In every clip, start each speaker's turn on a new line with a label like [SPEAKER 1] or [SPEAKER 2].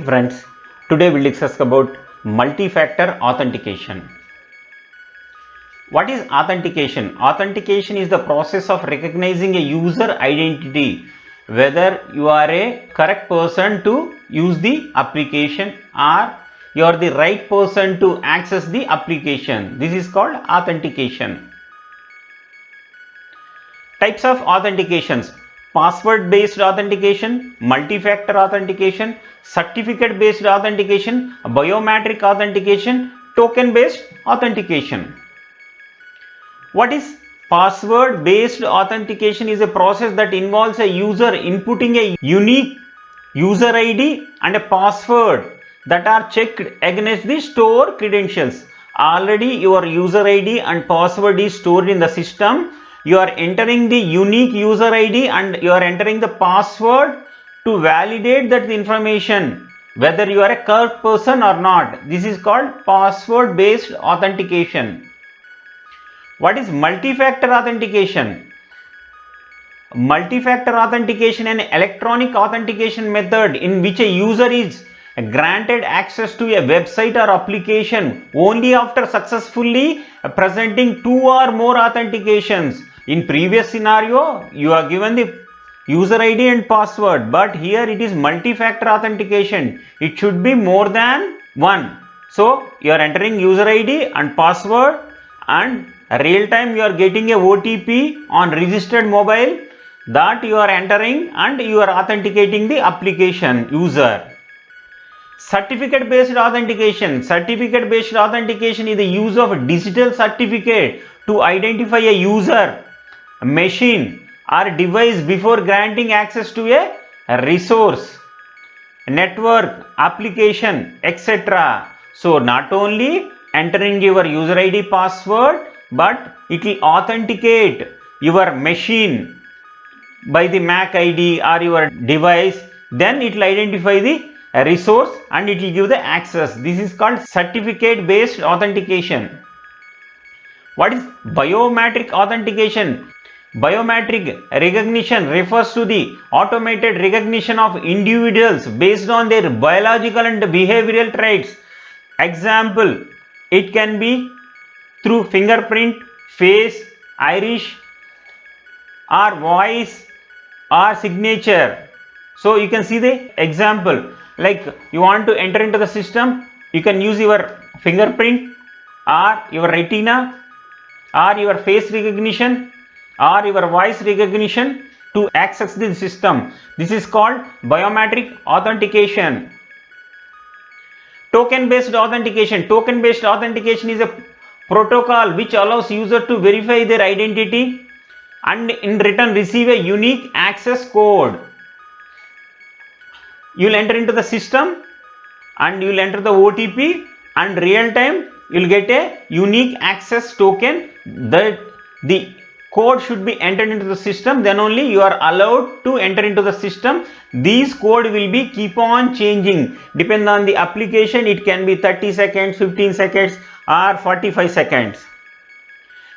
[SPEAKER 1] Hi friends, today we'll discuss about multi-factor authentication. What is authentication? Authentication is the process of recognizing a user identity, whether you are a correct person to use the application or you are the right person to access the application. This is called authentication. Types of authentications: password based authentication, multi-factor authentication, certificate based authentication, biometric authentication, token based authentication. What is password based authentication? Is a process that involves a user inputting a unique user ID and a password that are checked against the stored credentials. Already your user ID and password is stored in the system. You are entering the unique user ID and you are entering the password to validate that information whether you are a correct person or not. This is called password based authentication. What is multi-factor authentication? Multi-factor authentication, an electronic authentication method in which a user is granted access to a website or application only after successfully presenting two or more authentications. In previous scenario, you are given the user ID and password, but here it is multi-factor authentication. It should be more than one. So you are entering user ID and password, and real time you are getting a OTP on registered mobile that you are entering and you are authenticating the application user. Certificate based authentication. Certificate based authentication is the use of digital certificate to identify a user, a machine or device before granting access to a resource, network, application, etc. So not only entering your user ID, password, but it will authenticate your machine by the MAC ID or your device. Then it will identify the resource and it will give the access. This is called certificate based authentication. What is biometric authentication? Biometric recognition refers to the automated recognition of individuals based on their biological and behavioral traits. Example, it can be through fingerprint, face, iris or voice or signature. So you can see the example, like you want to enter into the system, you can use your fingerprint or your retina or your face recognition or your voice recognition to access the system. This is called biometric authentication. Token based authentication. Token based authentication is a protocol which allows user to verify their identity and in return receive a unique access code. You will enter into the system and you will enter the OTP, and real time you will get a unique access token. That the code should be entered into the system, then only you are allowed to enter into the system. These code will be keep on changing depend on the application. It can be 30 seconds, 15 seconds or 45 seconds.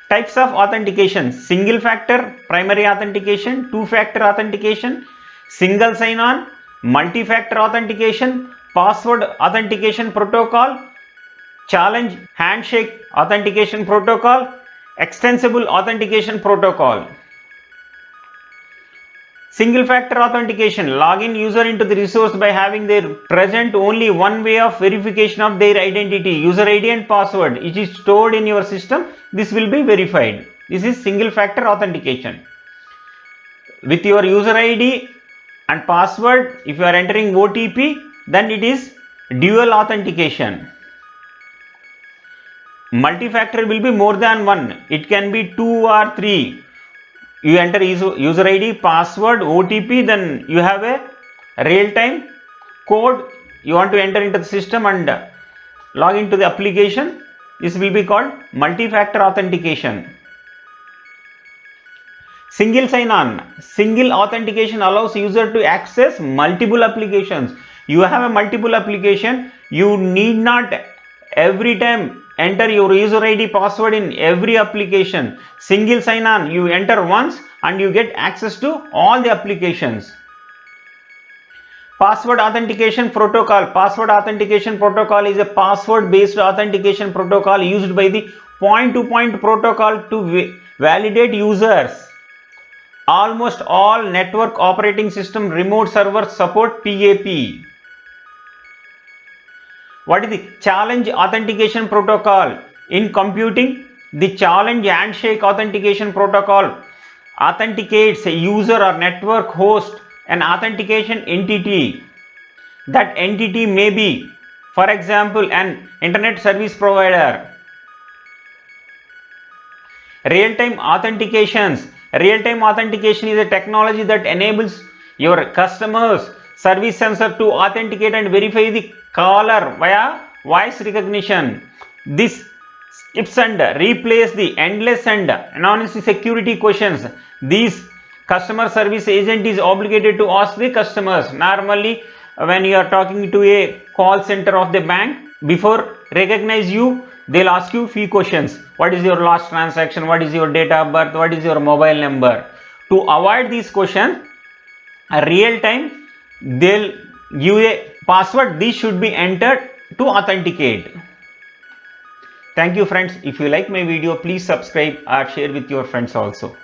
[SPEAKER 1] Types of authentication: single factor primary authentication, two factor authentication, single sign on, multi-factor authentication, password authentication protocol, challenge handshake authentication protocol, extensible authentication protocol. Single factor authentication: login user into the resource by having their present only one way of verification of their identity, user ID and password. It is stored in your system. This will be verified. This is single factor authentication. With your user ID and password, if you are entering OTP, then it is dual authentication. Multi-factor will be more than one. It can be two or three. You enter user ID, password, OTP, then you have a real-time code you want to enter into the system and log into the application. This will be called multi-factor authentication. Single sign-on. Single authentication allows user to access multiple applications. You have a multiple application. You need not every time enter your user ID, password in every application. Single sign-on, you enter once and you get access to all the applications. Password authentication protocol. Password authentication protocol is a password based authentication protocol used by the point-to-point protocol to validate users. Almost all network operating system remote servers support PAP. What is the challenge authentication protocol? In computing, the challenge handshake authentication protocol authenticates a user or network host an authentication entity. That entity may be, for example, an internet service provider. Real-time authentications. Real-time authentication is a technology that enables your customer's service sensor to authenticate and verify the caller via voice recognition. This skips and replace the endless and anonymous security questions. These customer service agent is obligated to ask the customers. Normally, when you are talking to a call center of the bank, before recognize you, they'll ask you few questions. What is your last transaction? What is your date of birth? What is your mobile number? To avoid these questions, real time they'll give a password. This should be entered to authenticate. Thank you friends. If you like my video, please subscribe or share with your friends also.